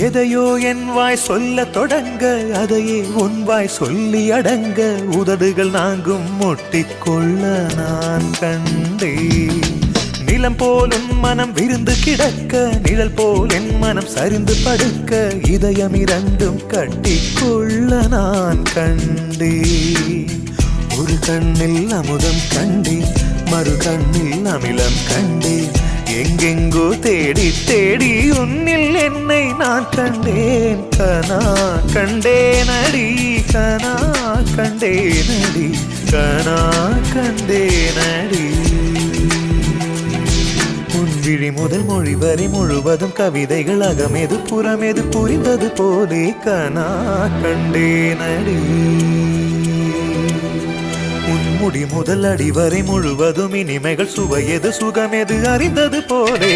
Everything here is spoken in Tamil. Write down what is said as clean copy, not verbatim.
எதையோ என் வாய் சொல்ல தொடங்க அதையே உன் வாய் சொல்லி அடங்க உதடுகள் நாங்கும் முட்டிக்கொள்ள நான் கண்டே நிலம் போல் உன் மனம் விருந்து கிடக்க நிழல் போல் என் மனம் சரிந்து படுக்க இதயம் இரண்டும் கட்டிக்கொள்ள நான் கண்டே ஒரு கண்ணில் அமுதம் கண்டே மறு கண்ணில் அமிலம் கண்டே எங்கெங்கோ தேடி தேடி உன்னில் என்னை நான் கண்டேன் கனா கண்டேனடி கனா கண்டேனடி கனா கண்டேனடி உன் விழி முதல் மொழி வரை முழுவதும் கவிதைகள் அகமெது புறமெது புரிந்தது போலே கனா கண்டேனடி முடி முதல் அடி வரை முழுவதும் இனிமைகள் சுவையது சுகமெது அறிந்தது போலே